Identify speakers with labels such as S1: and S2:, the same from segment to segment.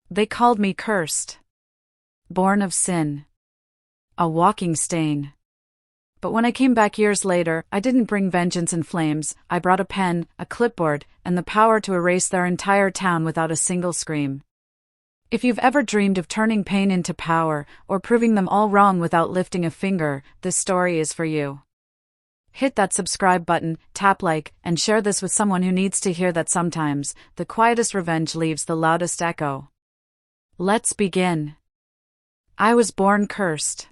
S1: They called me cursed. Born of sin. A walking stain. But when I came back years later, I didn't bring vengeance and flames. I brought a pen, a clipboard, and the power to erase their entire town without a single scream. If you've ever dreamed of turning pain into power, or proving them all wrong without lifting a finger, this story is for you. Hit that subscribe button, tap like, and share this with someone who needs to hear that sometimes, the quietest revenge leaves the loudest echo. Let's begin. I was born cursed.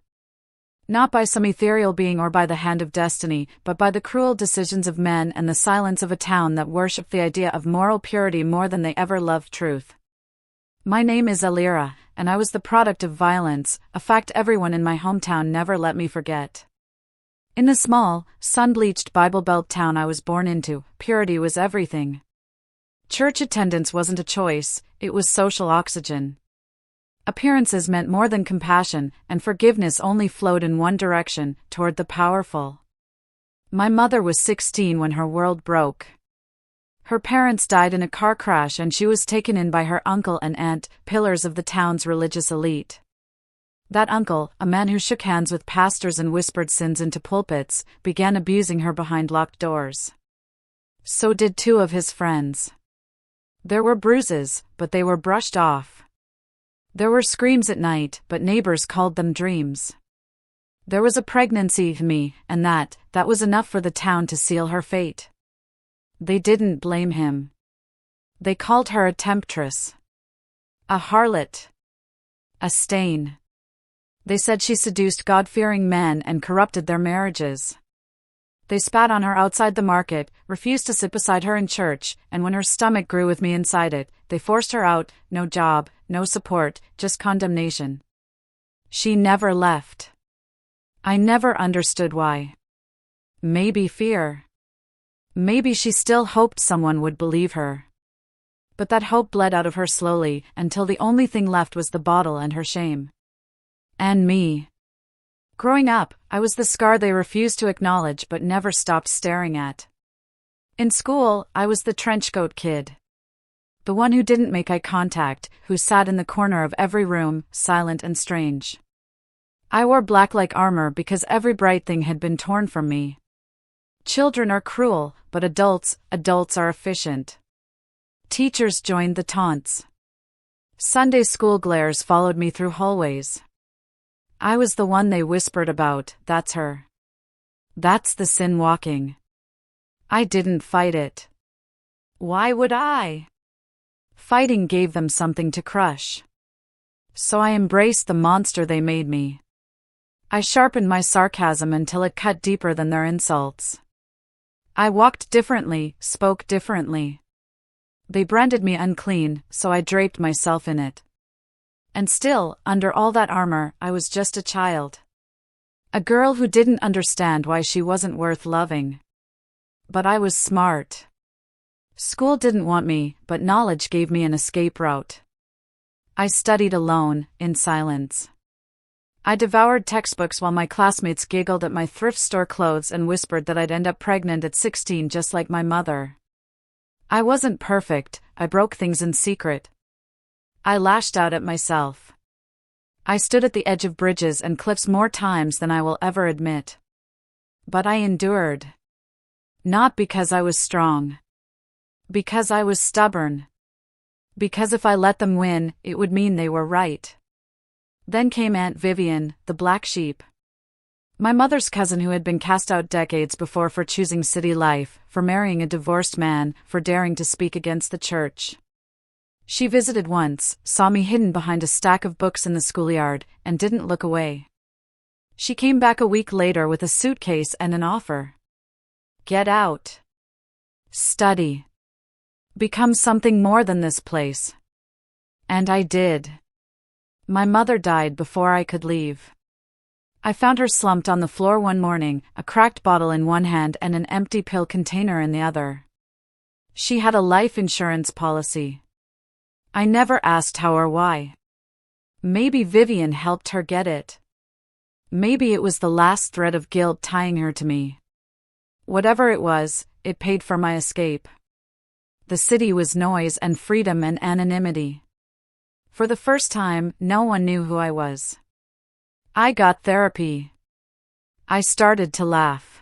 S1: Not by some ethereal being or by the hand of destiny, but by the cruel decisions of men and the silence of a town that worshipped the idea of moral purity more than they ever loved truth. My name is Elira, and I was the product of violence, a fact everyone in my hometown never let me forget. In the small, sun-bleached Bible Belt town I was born into, purity was everything. Church attendance wasn't a choice, it was social oxygen. Appearances meant more than compassion, and forgiveness only flowed in one direction, toward the powerful. My mother was 16 when her world broke. Her parents died in a car crash and she was taken in by her uncle and aunt, pillars of the town's religious elite. That uncle, a man who shook hands with pastors and whispered sins into pulpits, began abusing her behind locked doors. So did two of his friends. There were bruises, but they were brushed off. There were screams at night, but neighbors called them dreams. There was a pregnancy in me, and that was enough for the town to seal her fate. They didn't blame him. They called her a temptress. A harlot. A stain. They said she seduced God-fearing men and corrupted their marriages. They spat on her outside the market, refused to sit beside her in church, and when her stomach grew with me inside it, they forced her out, no job, no support, just condemnation. She never left. I never understood why. Maybe fear. Maybe she still hoped someone would believe her. But that hope bled out of her slowly, until the only thing left was the bottle and her shame. And me. Growing up, I was the scar they refused to acknowledge but never stopped staring at. In school, I was the trenchcoat kid. The one who didn't make eye contact, who sat in the corner of every room, silent and strange. I wore black like armor because every bright thing had been torn from me. Children are cruel, but adults are efficient. Teachers joined the taunts. Sunday school glares followed me through hallways. I was the one they whispered about, that's her. That's the sin walking. I didn't fight it. Why would I? Fighting gave them something to crush. So I embraced the monster they made me. I sharpened my sarcasm until it cut deeper than their insults. I walked differently, spoke differently. They branded me unclean, so I draped myself in it. And still, under all that armor, I was just a child. A girl who didn't understand why she wasn't worth loving. But I was smart. School didn't want me, but knowledge gave me an escape route. I studied alone, in silence. I devoured textbooks while my classmates giggled at my thrift store clothes and whispered that I'd end up pregnant at 16 just like my mother. I wasn't perfect, I broke things in secret. I lashed out at myself. I stood at the edge of bridges and cliffs more times than I will ever admit. But I endured. Not because I was strong. Because I was stubborn. Because if I let them win, it would mean they were right. Then came Aunt Vivian, the black sheep. My mother's cousin who had been cast out decades before for choosing city life, for marrying a divorced man, for daring to speak against the church. She visited once, saw me hidden behind a stack of books in the schoolyard, and didn't look away. She came back a week later with a suitcase and an offer. Get out. Study. Become something more than this place. And I did. My mother died before I could leave. I found her slumped on the floor one morning, a cracked bottle in one hand and an empty pill container in the other. She had a life insurance policy. I never asked how or why. Maybe Vivian helped her get it. Maybe it was the last thread of guilt tying her to me. Whatever it was, it paid for my escape. The city was noise and freedom and anonymity. For the first time, no one knew who I was. I got therapy. I started to laugh.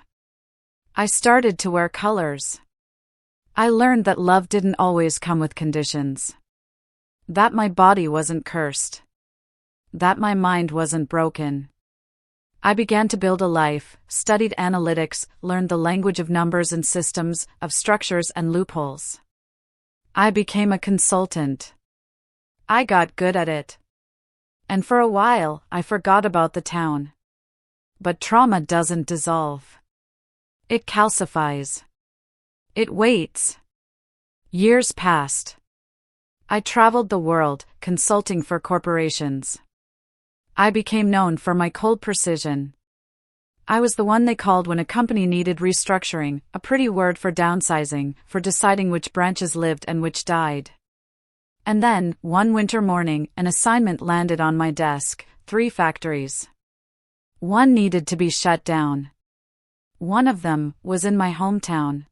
S1: I started to wear colors. I learned that love didn't always come with conditions. That my body wasn't cursed. That my mind wasn't broken. I began to build a life, studied analytics, learned the language of numbers and systems, of structures and loopholes. I became a consultant. I got good at it. And for a while, I forgot about the town. But trauma doesn't dissolve. It calcifies. It waits. Years passed. I traveled the world, consulting for corporations. I became known for my cold precision. I was the one they called when a company needed restructuring, a pretty word for downsizing, for deciding which branches lived and which died. And then, one winter morning, an assignment landed on my desk: 3 factories. One needed to be shut down. One of them was in my hometown.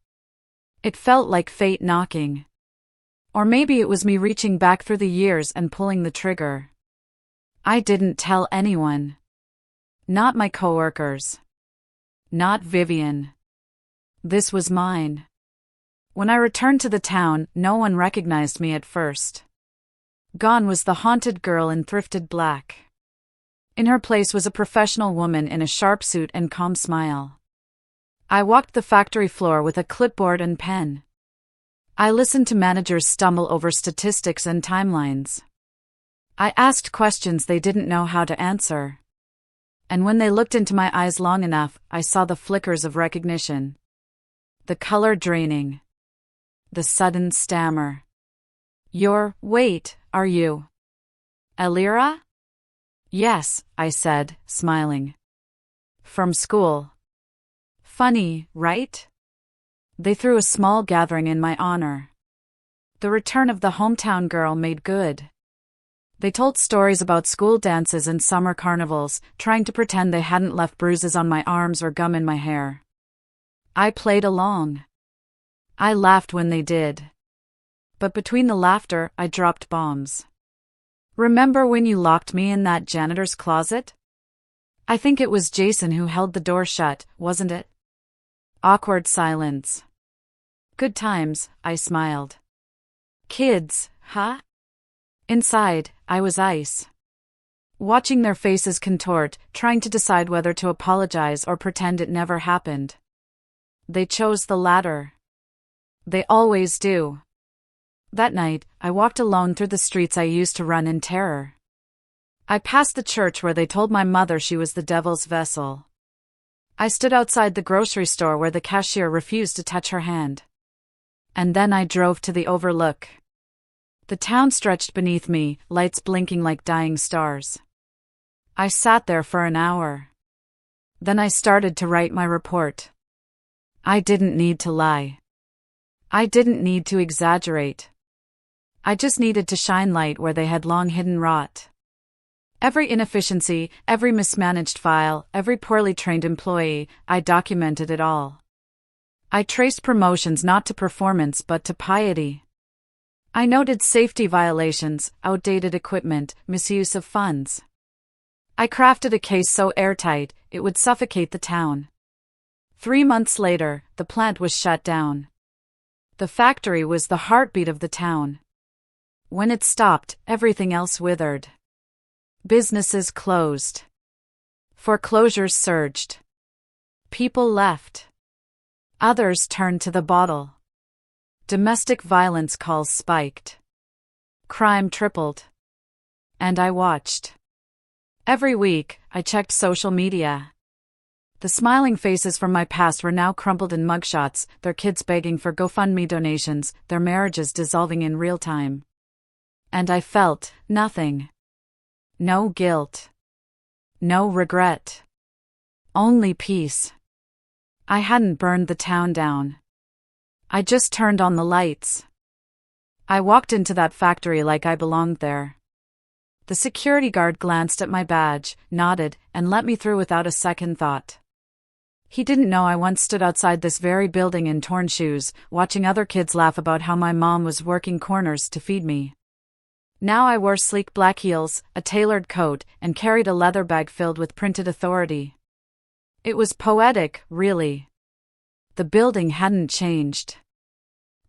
S1: It felt like fate knocking. Or maybe it was me reaching back through the years and pulling the trigger. I didn't tell anyone. Not my coworkers. Not Vivian. This was mine. When I returned to the town, no one recognized me at first. Gone was the haunted girl in thrifted black. In her place was a professional woman in a sharp suit and calm smile. I walked the factory floor with a clipboard and pen. I listened to managers stumble over statistics and timelines. I asked questions they didn't know how to answer. And when they looked into my eyes long enough, I saw the flickers of recognition. The color draining. The sudden stammer. Wait, are you Elira? Yes, I said, smiling. From school. Funny, right? They threw a small gathering in my honor. The return of the hometown girl made good. They told stories about school dances and summer carnivals, trying to pretend they hadn't left bruises on my arms or gum in my hair. I played along. I laughed when they did. But between the laughter, I dropped bombs. Remember when you locked me in that janitor's closet? I think it was Jason who held the door shut, wasn't it? Awkward silence. Good times, I smiled. Kids, huh? Inside, I was ice. Watching their faces contort, trying to decide whether to apologize or pretend it never happened. They chose the latter. They always do. That night, I walked alone through the streets I used to run in terror. I passed the church where they told my mother she was the devil's vessel. I stood outside the grocery store where the cashier refused to touch her hand. And then I drove to the overlook. The town stretched beneath me, lights blinking like dying stars. I sat there for an hour. Then I started to write my report. I didn't need to lie. I didn't need to exaggerate. I just needed to shine light where they had long hidden rot. Every inefficiency, every mismanaged file, every poorly trained employee, I documented it all. I traced promotions not to performance but to piety. I noted safety violations, outdated equipment, misuse of funds. I crafted a case so airtight, it would suffocate the town. 3 months later, the plant was shut down. The factory was the heartbeat of the town. When it stopped, everything else withered. Businesses closed. Foreclosures surged. People left. Others turned to the bottle. Domestic violence calls spiked. Crime tripled. And I watched. Every week, I checked social media. The smiling faces from my past were now crumpled in mugshots, their kids begging for GoFundMe donations, their marriages dissolving in real time. And I felt nothing. No guilt. No regret. Only peace. I hadn't burned the town down. I just turned on the lights. I walked into that factory like I belonged there. The security guard glanced at my badge, nodded, and let me through without a second thought. He didn't know I once stood outside this very building in torn shoes, watching other kids laugh about how my mom was working corners to feed me. Now I wore sleek black heels, a tailored coat, and carried a leather bag filled with printed authority. It was poetic, really. The building hadn't changed.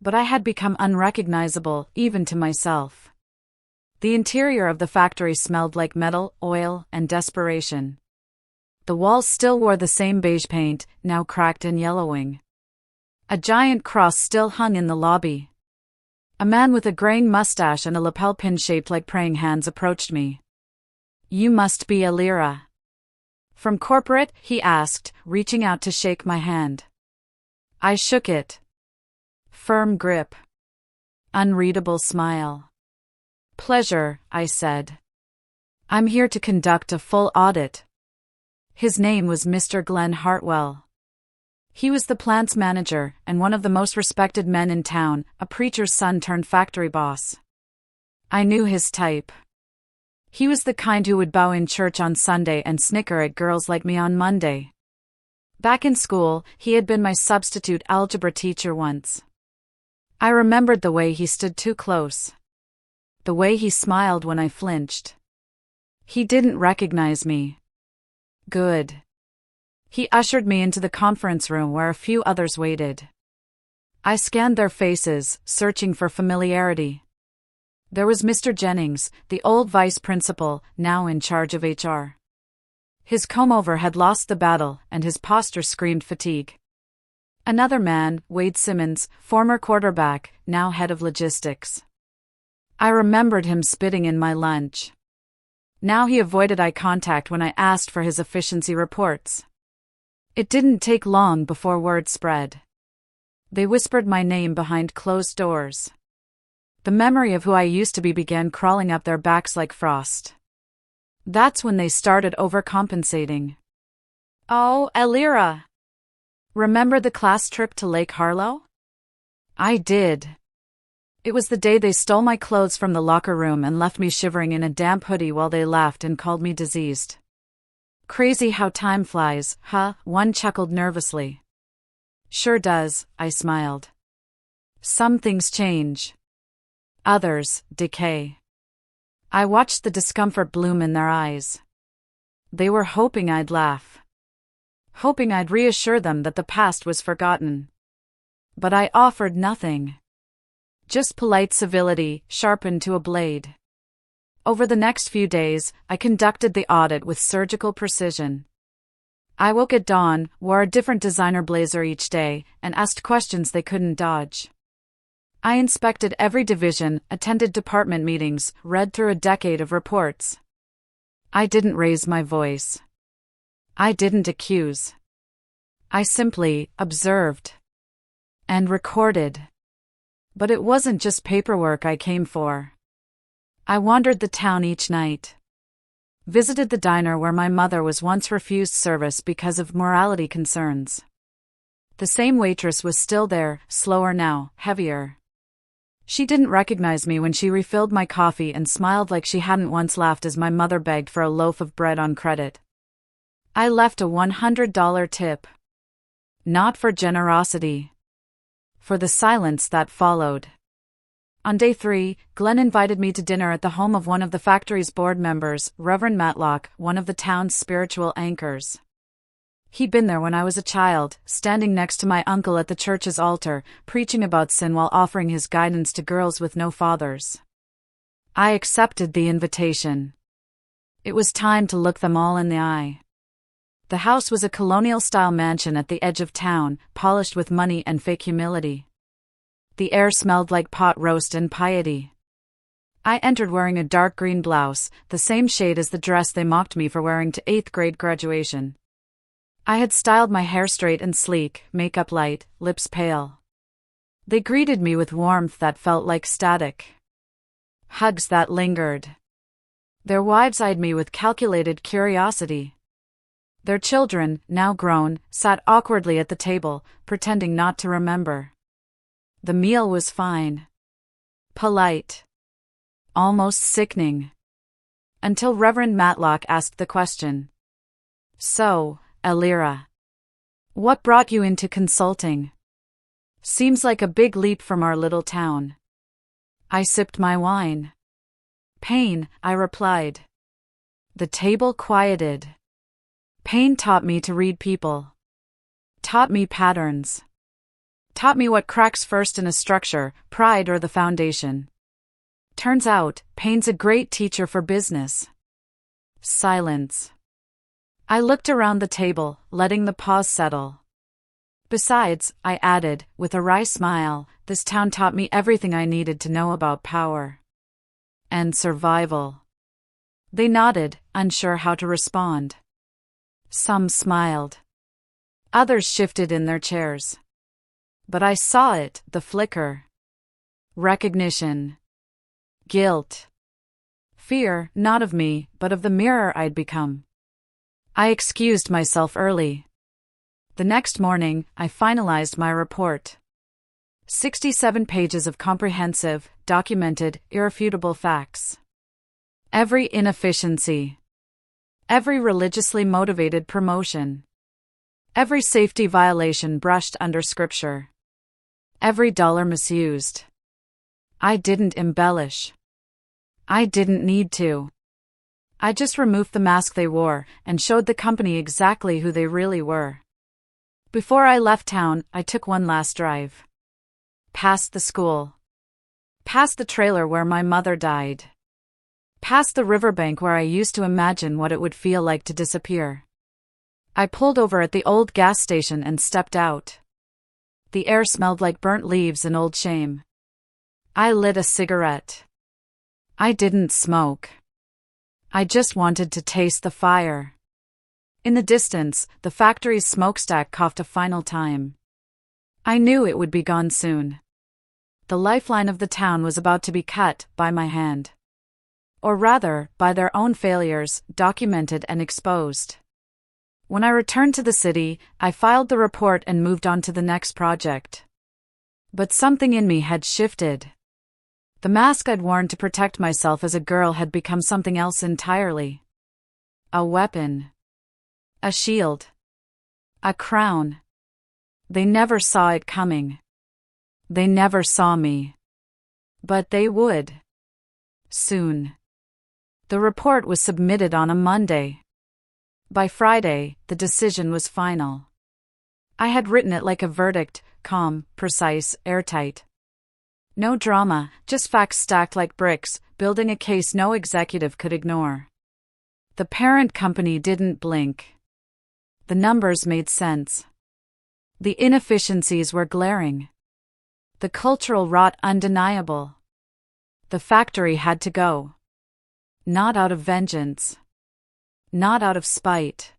S1: But I had become unrecognizable, even to myself. The interior of the factory smelled like metal, oil, and desperation. The walls still wore the same beige paint, now cracked and yellowing. A giant cross still hung in the lobby. A man with a graying mustache and a lapel pin shaped like praying hands approached me. "You must be Elira." "From corporate?" he asked, reaching out to shake my hand. I shook it. Firm grip. Unreadable smile. "Pleasure," I said. "I'm here to conduct a full audit." His name was Mr. Glenn Hartwell. He was the plant's manager and one of the most respected men in town, a preacher's son turned factory boss. I knew his type. He was the kind who would bow in church on Sunday and snicker at girls like me on Monday. Back in school, he had been my substitute algebra teacher once. I remembered the way he stood too close. The way he smiled when I flinched. He didn't recognize me. Good. He ushered me into the conference room where a few others waited. I scanned their faces, searching for familiarity. There was Mr. Jennings, the old vice principal, now in charge of HR. His comb-over had lost the battle, and his posture screamed fatigue. Another man, Wade Simmons, former quarterback, now head of logistics. I remembered him spitting in my lunch. Now he avoided eye contact when I asked for his efficiency reports. It didn't take long before word spread. They whispered my name behind closed doors. The memory of who I used to be began crawling up their backs like frost. That's when they started overcompensating. "Oh, Elira. Remember the class trip to Lake Harlow?" I did. It was the day they stole my clothes from the locker room and left me shivering in a damp hoodie while they laughed and called me diseased. "Crazy how time flies, huh?" one chuckled nervously. "Sure does," I smiled. "Some things change. Others decay." I watched the discomfort bloom in their eyes. They were hoping I'd laugh. Hoping I'd reassure them that the past was forgotten. But I offered nothing. Just polite civility, sharpened to a blade. Over the next few days, I conducted the audit with surgical precision. I woke at dawn, wore a different designer blazer each day, and asked questions they couldn't dodge. I inspected every division, attended department meetings, read through a decade of reports. I didn't raise my voice. I didn't accuse. I simply observed. And recorded. But it wasn't just paperwork I came for. I wandered the town each night. Visited the diner where my mother was once refused service because of morality concerns. The same waitress was still there, slower now, heavier. She didn't recognize me when she refilled my coffee and smiled like she hadn't once laughed as my mother begged for a loaf of bread on credit. I left a $100 tip. Not for generosity. For the silence that followed. On day 3, Glenn invited me to dinner at the home of one of the factory's board members, Reverend Matlock, one of the town's spiritual anchors. He'd been there when I was a child, standing next to my uncle at the church's altar, preaching about sin while offering his guidance to girls with no fathers. I accepted the invitation. It was time to look them all in the eye. The house was a colonial-style mansion at the edge of town, polished with money and fake humility. The air smelled like pot roast and piety. I entered wearing a dark green blouse, the same shade as the dress they mocked me for wearing to 8th grade graduation. I had styled my hair straight and sleek, makeup light, lips pale. They greeted me with warmth that felt like static. Hugs that lingered. Their wives eyed me with calculated curiosity. Their children, now grown, sat awkwardly at the table, pretending not to remember. The meal was fine. Polite. Almost sickening. Until Reverend Matlock asked the question. "So, Elira, what brought you into consulting? Seems like a big leap from our little town." I sipped my wine. Pain, I replied. The table quieted. Pain taught me to read people. Taught me patterns. Taught me what cracks first in a structure, pride or the foundation. Turns out, pain's a great teacher for business. Silence. I looked around the table, letting the pause settle. Besides, I added, with a wry smile, this town taught me everything I needed to know about power. And survival. They nodded, unsure how to respond. Some smiled. Others shifted in their chairs. But I saw it, the flicker. Recognition. Guilt. Fear, not of me, but of the mirror I'd become. I excused myself early. The next morning, I finalized my report. 67 pages of comprehensive, documented, irrefutable facts. Every inefficiency. Every religiously motivated promotion. Every safety violation brushed under scripture. Every dollar misused. I didn't embellish. I didn't need to. I just removed the mask they wore and showed the company exactly who they really were. Before I left town, I took one last drive. Past the school. Past the trailer where my mother died. Past the riverbank where I used to imagine what it would feel like to disappear. I pulled over at the old gas station and stepped out. The air smelled like burnt leaves and old shame. I lit a cigarette. I didn't smoke. I just wanted to taste the fire. In the distance, the factory's smokestack coughed a final time. I knew it would be gone soon. The lifeline of the town was about to be cut by my hand. Or rather, by their own failures, documented and exposed. When I returned to the city, I filed the report and moved on to the next project. But something in me had shifted. The mask I'd worn to protect myself as a girl had become something else entirely. A weapon. A shield. A crown. They never saw it coming. They never saw me. But they would. Soon. The report was submitted on a Monday. By Friday, the decision was final. I had written it like a verdict, calm, precise, airtight. No drama, just facts stacked like bricks, building a case no executive could ignore. The parent company didn't blink. The numbers made sense. The inefficiencies were glaring. The cultural rot undeniable. The factory had to go. Not out of vengeance. Not out of spite.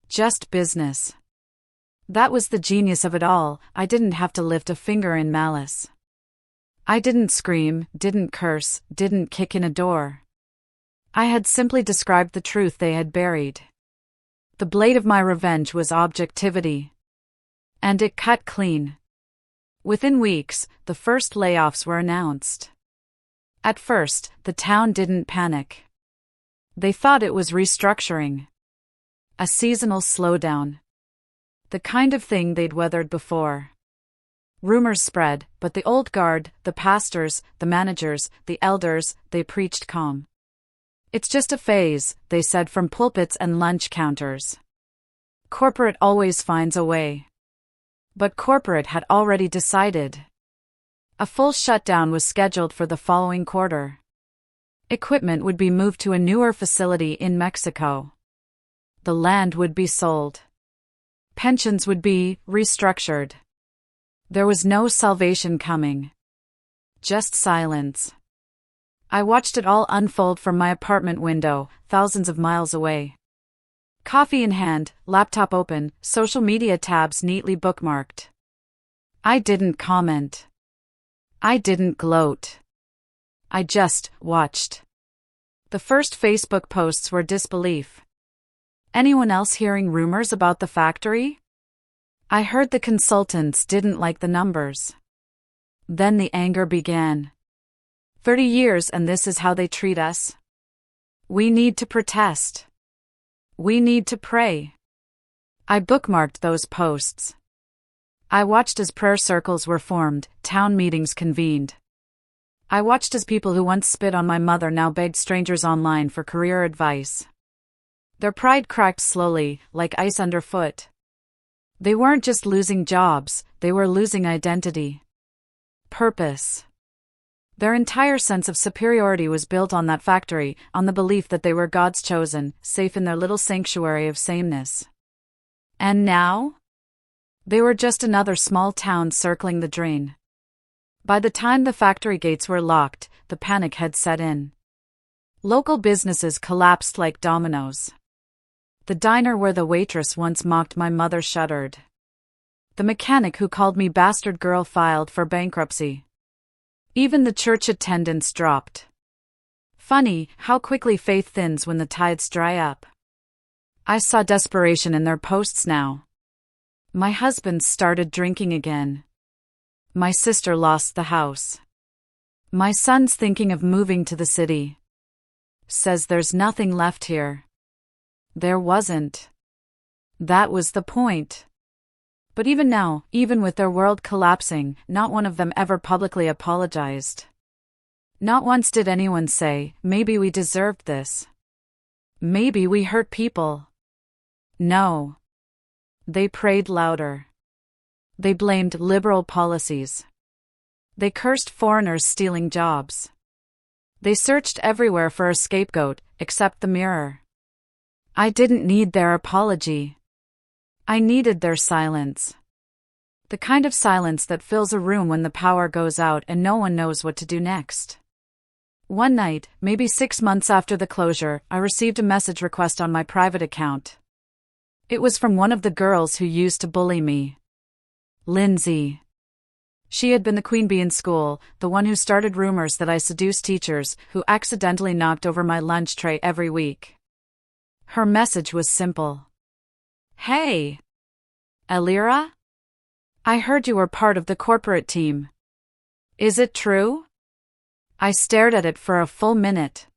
S1: Just business. That was the genius of it all. I didn't have to lift a finger in malice. I didn't scream, didn't curse, didn't kick in a door. I had simply described the truth they had buried. The blade of my revenge was objectivity. And it cut clean. Within weeks, the first layoffs were announced. At first, the town didn't panic. They thought it was restructuring. A seasonal slowdown. The kind of thing they'd weathered before. Rumors spread, but the old guard, the pastors, the managers, the elders, they preached calm. It's just a phase, they said from pulpits and lunch counters. Corporate always finds a way. But corporate had already decided. A full shutdown was scheduled for the following quarter. Equipment would be moved to a newer facility in Mexico. The land would be sold. Pensions would be restructured. There was no salvation coming. Just silence. I watched it all unfold from my apartment window, thousands of miles away. Coffee in hand, laptop open, social media tabs neatly bookmarked. I didn't comment. I didn't gloat. I just watched. The first Facebook posts were disbelief. Anyone else hearing rumors about the factory? I heard the consultants didn't like the numbers. Then the anger began. 30 years and this is how they treat us? We need to protest. We need to pray. I bookmarked those posts. I watched as prayer circles were formed, town meetings convened. I watched as people who once spit on my mother now begged strangers online for career advice. Their pride cracked slowly, like ice underfoot. They weren't just losing jobs, they were losing identity. Purpose. Their entire sense of superiority was built on that factory, on the belief that they were God's chosen, safe in their little sanctuary of sameness. And now? They were just another small town circling the drain. By the time the factory gates were locked, the panic had set in. Local businesses collapsed like dominoes. The diner where the waitress once mocked my mother shuttered. The mechanic who called me bastard girl filed for bankruptcy. Even the church attendance dropped. Funny how quickly faith thins when the tides dry up. I saw desperation in their posts now. My husband started drinking again. My sister lost the house. My son's thinking of moving to the city. Says there's nothing left here. There wasn't. That was the point. But even now, even with their world collapsing, not one of them ever publicly apologized. Not once did anyone say, maybe we deserved this. Maybe we hurt people. No. They prayed louder. They blamed liberal policies. They cursed foreigners stealing jobs. They searched everywhere for a scapegoat, except the mirror. I didn't need their apology. I needed their silence. The kind of silence that fills a room when the power goes out and no one knows what to do next. One night, maybe 6 months after the closure, I received a message request on my private account. It was from one of the girls who used to bully me. Lindsay. She had been the queen bee in school, the one who started rumors that I seduced teachers, who accidentally knocked over my lunch tray every week. Her message was simple. Hey! Elira? I heard you were part of the corporate team. Is it true? I stared at it for a full minute.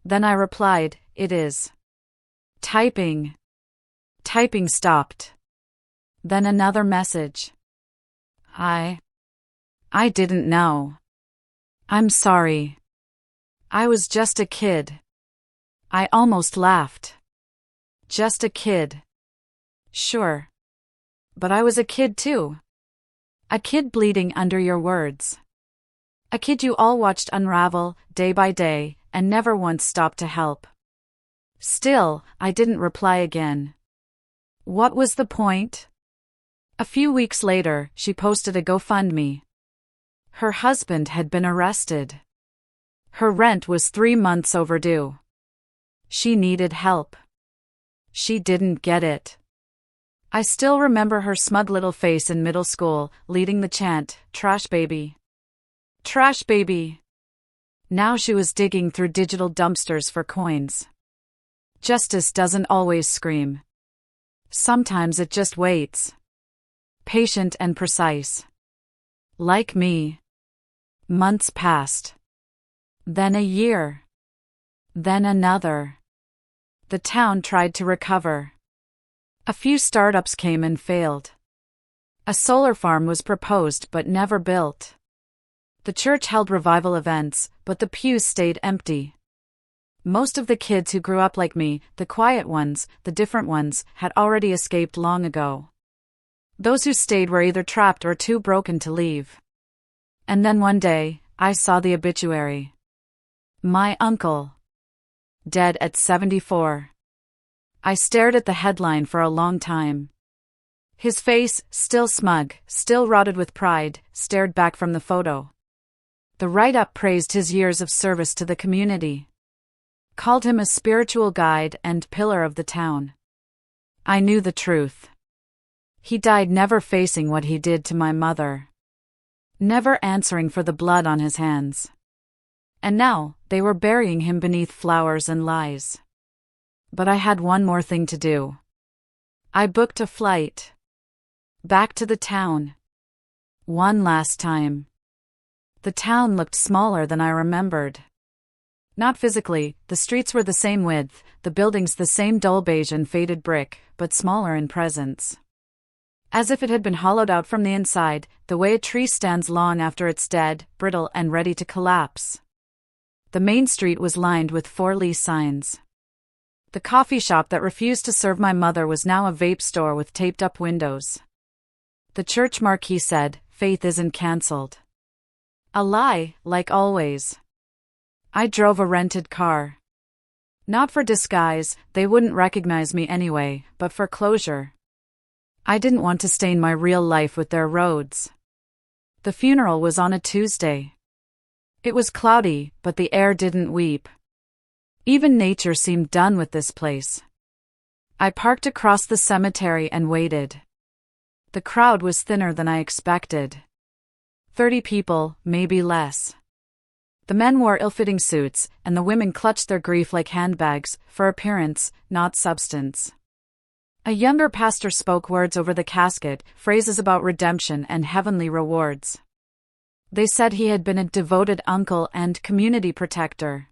S1: Then I replied, it is. Typing stopped. Then another message. I didn't know. I'm sorry. I was just a kid. I almost laughed. Just a kid. Sure. But I was a kid too. A kid bleeding under your words. A kid you all watched unravel, day by day, and never once stopped to help. Still, I didn't reply again. What was the point? A few weeks later, she posted a GoFundMe. Her husband had been arrested. Her rent was 3 months overdue. She needed help. She didn't get it. I still remember her smug little face in middle school, leading the chant, "Trash baby. Trash baby." Now she was digging through digital dumpsters for coins. Justice doesn't always scream. Sometimes it just waits. Patient and precise. Like me. Months passed. Then a year. Then another. The town tried to recover. A few startups came and failed. A solar farm was proposed but never built. The church held revival events, but the pews stayed empty. Most of the kids who grew up like me, the quiet ones, the different ones, had already escaped long ago. Those who stayed were either trapped or too broken to leave. And then one day, I saw the obituary. My uncle. Dead at 74. I stared at the headline for a long time. His face, still smug, still rotted with pride, stared back from the photo. The write-up praised his years of service to the community. Called him a spiritual guide and pillar of the town. I knew the truth. He died never facing what he did to my mother. Never answering for the blood on his hands. And now, they were burying him beneath flowers and lies. But I had one more thing to do. I booked a flight. Back to the town. One last time. The town looked smaller than I remembered. Not physically, the streets were the same width, the buildings the same dull beige and faded brick, but smaller in presence. as if it had been hollowed out from the inside, the way a tree stands long after it's dead, brittle and ready to collapse. The main street was lined with 4 signs. The coffee shop that refused to serve my mother was now a vape store with taped-up windows. The church marquee said, "Faith isn't cancelled." A lie, like always. I drove a rented car. Not for disguise, they wouldn't recognize me anyway, but for closure. I didn't want to stain my real life with their roads. The funeral was on a Tuesday. It was cloudy, but the air didn't weep. Even nature seemed done with this place. I parked across the cemetery and waited. The crowd was thinner than I expected. 30 people, maybe less. The men wore ill-fitting suits, and the women clutched their grief like handbags, for appearance, not substance. A younger pastor spoke words over the casket, phrases about redemption and heavenly rewards. They said he had been a devoted uncle and community protector.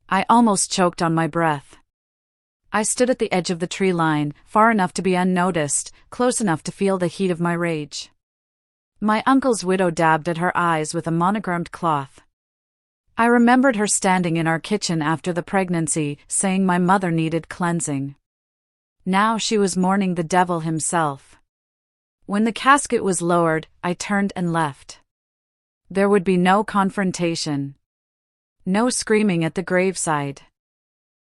S1: I almost choked on my breath. I stood at the edge of the tree line, far enough to be unnoticed, close enough to feel the heat of my rage. My uncle's widow dabbed at her eyes with a monogrammed cloth. I remembered her standing in our kitchen after the pregnancy, saying my mother needed cleansing. Now she was mourning the devil himself. When the casket was lowered, I turned and left. There would be no confrontation. No screaming at the graveside.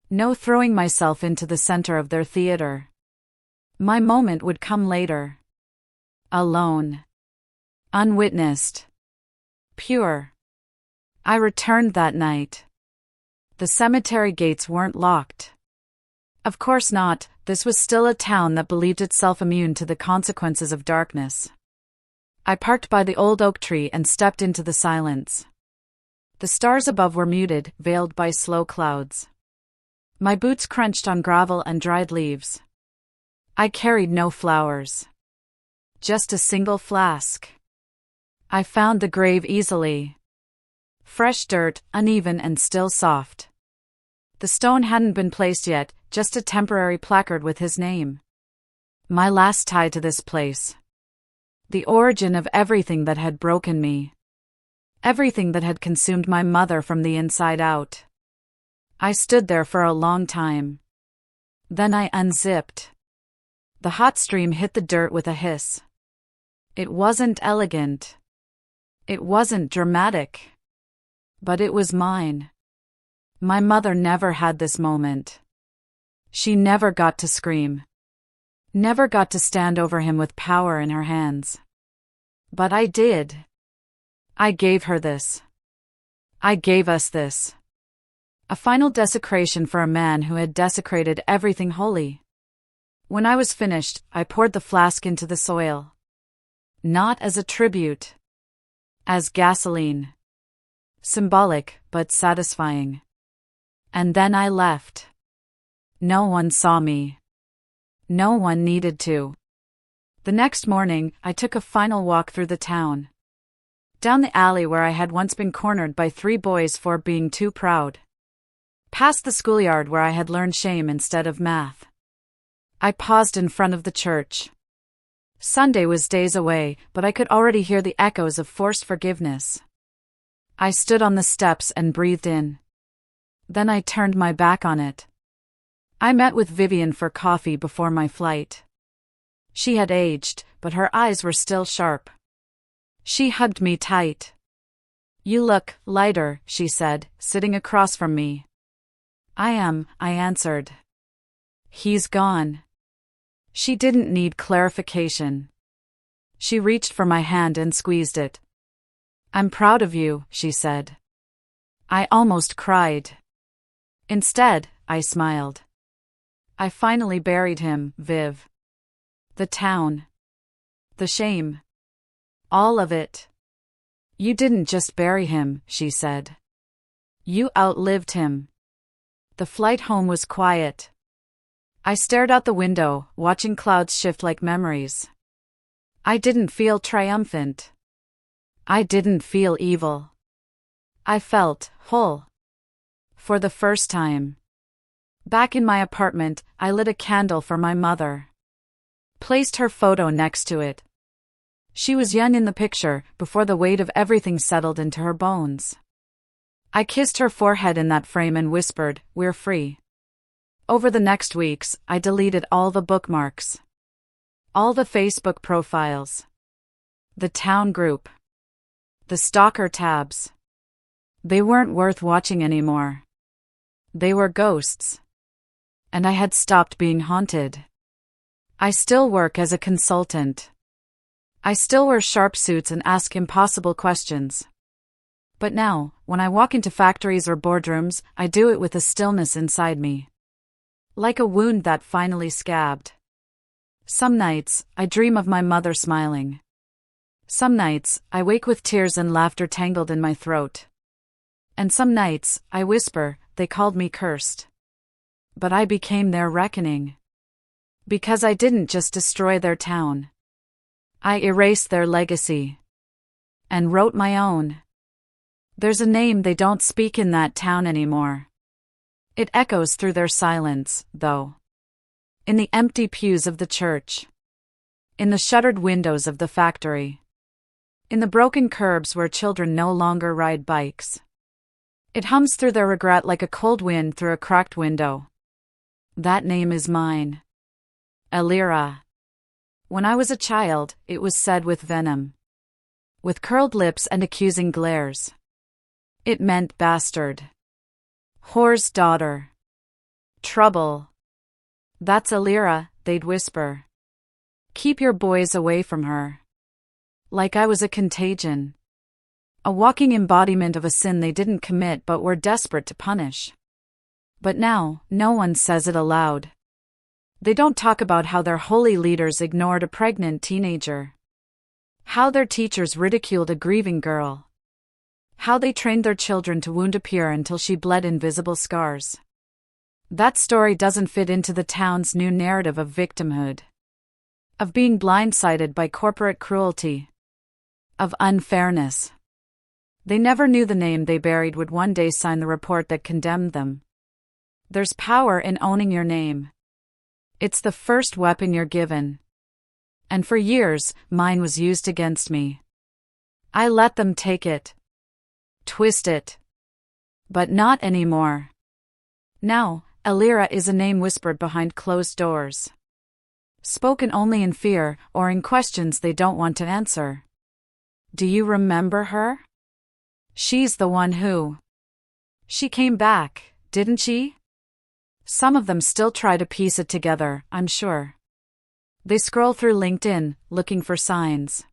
S1: No throwing myself into the center of their theater. My moment would come later. Alone. Unwitnessed. Pure. I returned that night. The cemetery gates weren't locked. Of course not, this was still a town that believed itself immune to the consequences of darkness. I parked by the old oak tree and stepped into the silence. The stars above were muted, veiled by slow clouds. My boots crunched on gravel and dried leaves. I carried no flowers. Just a single flask. I found the grave easily. Fresh dirt, uneven and still soft. The stone hadn't been placed yet, just a temporary placard with his name. My last tie to this place. The origin of everything that had broken me. Everything that had consumed my mother from the inside out. I stood there for a long time. Then I unzipped. The hot stream hit the dirt with a hiss. It wasn't elegant. It wasn't dramatic. But it was mine. My mother never had this moment. She never got to scream. Never got to stand over him with power in her hands. But I did. I gave her this. I gave us this. A final desecration for a man who had desecrated everything holy. When I was finished, I poured the flask into the soil. Not as a tribute. As gasoline. Symbolic, but satisfying. And then I left. No one saw me. No one needed to. The next morning, I took a final walk through the town. Down the alley where I had once been cornered by 3 boys for being too proud. Past the schoolyard where I had learned shame instead of math. I paused in front of the church. Sunday was days away, but I could already hear the echoes of forced forgiveness. I stood on the steps and breathed in. Then I turned my back on it. I met with Vivian for coffee before my flight. She had aged, but her eyes were still sharp. She hugged me tight. "You look lighter," she said, sitting across from me. "I am," I answered. "He's gone." She didn't need clarification. She reached for my hand and squeezed it. "I'm proud of you," she said. I almost cried. Instead, I smiled. I finally buried him, Viv. The town. The shame. All of it. "You didn't just bury him," she said. "You outlived him." The flight home was quiet. I stared out the window, watching clouds shift like memories. I didn't feel triumphant. I didn't feel evil. I felt whole. For the first time. Back in my apartment, I lit a candle for my mother. Placed her photo next to it. She was young in the picture, before the weight of everything settled into her bones. I kissed her forehead in that frame and whispered, "We're free." Over the next weeks, I deleted all the bookmarks. All the Facebook profiles. The town group. The stalker tabs. They weren't worth watching anymore. They were ghosts. And I had stopped being haunted. I still work as a consultant. I still wear sharp suits and ask impossible questions. But now, when I walk into factories or boardrooms, I do it with a stillness inside me. Like a wound that finally scabbed. Some nights, I dream of my mother smiling. Some nights, I wake with tears and laughter tangled in my throat. And some nights, I whisper, "They called me cursed." But I became their reckoning. Because I didn't just destroy their town. I erased their legacy. And wrote my own. There's a name they don't speak in that town anymore. It echoes through their silence, though. In the empty pews of the church. In the shuttered windows of the factory. In the broken curbs where children no longer ride bikes. It hums through their regret like a cold wind through a cracked window. That name is mine. Elira. When I was a child, it was said with venom. With curled lips and accusing glares. It meant bastard. Whore's daughter. Trouble. That's Elira, they'd whisper. Keep your boys away from her. Like I was a contagion. A walking embodiment of a sin they didn't commit but were desperate to punish. But now, no one says it aloud. They don't talk about how their holy leaders ignored a pregnant teenager. How their teachers ridiculed a grieving girl. How they trained their children to wound a peer until she bled invisible scars. That story doesn't fit into the town's new narrative of victimhood. Of being blindsided by corporate cruelty. Of unfairness. They never knew the name they buried would one day sign the report that condemned them. There's power in owning your name. It's the first weapon you're given. And for years, mine was used against me. I let them take it. Twist it. But not anymore. Now, Elira is a name whispered behind closed doors. Spoken only in fear or in questions they don't want to answer. Do you remember her? She's the one who. She came back, didn't she? Some of them still try to piece it together, I'm sure. They scroll through LinkedIn, looking for signs.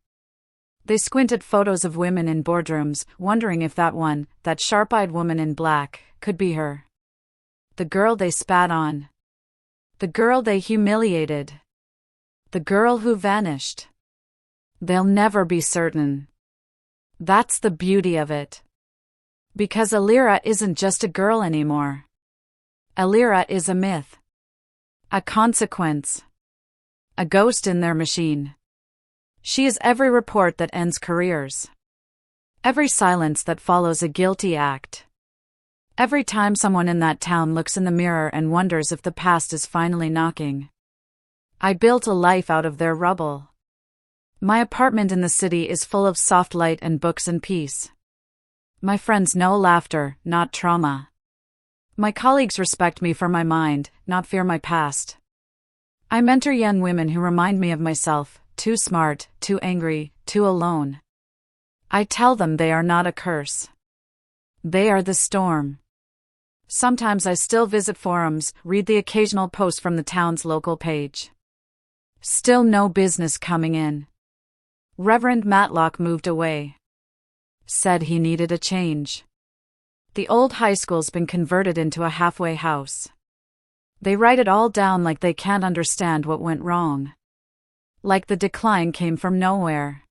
S1: They squint at photos of women in boardrooms, wondering if that sharp-eyed woman in black, could be her. The girl they spat on. The girl they humiliated. The girl who vanished. They'll never be certain. That's the beauty of it. Because Elira isn't just a girl anymore. Elira is a myth. A consequence. A ghost in their machine. She is every report that ends careers. Every silence that follows a guilty act. Every time someone in that town looks in the mirror and wonders if the past is finally knocking. I built a life out of their rubble. My apartment in the city is full of soft light and books and peace. My friends know laughter, not trauma. My colleagues respect me for my mind, not fear my past. I mentor young women who remind me of myself, too smart, too angry, too alone. I tell them they are not a curse. They are the storm. Sometimes I still visit forums, read the occasional post from the town's local page. Still no business coming in. Reverend Matlock moved away. Said he needed a change. The old high school's been converted into a halfway house. They write it all down like they can't understand what went wrong. Like the decline came from nowhere.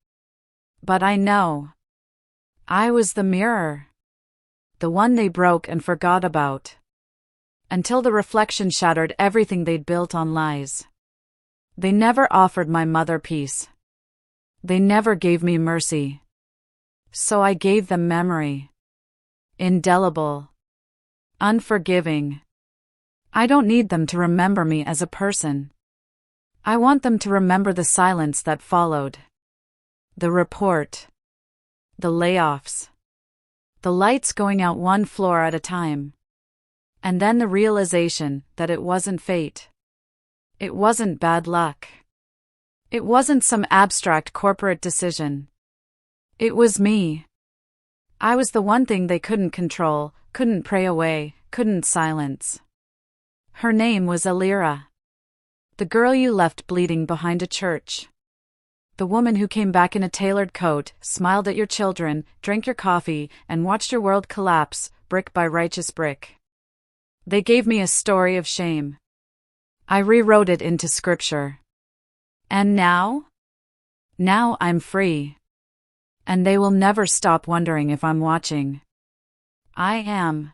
S1: But I know. I was the mirror. The one they broke and forgot about. Until the reflection shattered everything they'd built on lies. They never offered my mother peace. They never gave me mercy. So I gave them memory. Indelible. Unforgiving. I don't need them to remember me as a person. I want them to remember the silence that followed. The report. The layoffs. The lights going out one floor at a time. And then the realization that it wasn't fate. It wasn't bad luck. It wasn't some abstract corporate decision. It was me. I was the one thing they couldn't control, couldn't pray away, couldn't silence. Her name was Elira. The girl you left bleeding behind a church. The woman who came back in a tailored coat, smiled at your children, drank your coffee, and watched your world collapse, brick by righteous brick. They gave me a story of shame. I rewrote it into scripture. And now? Now I'm free. And they will never stop wondering if I'm watching. I am.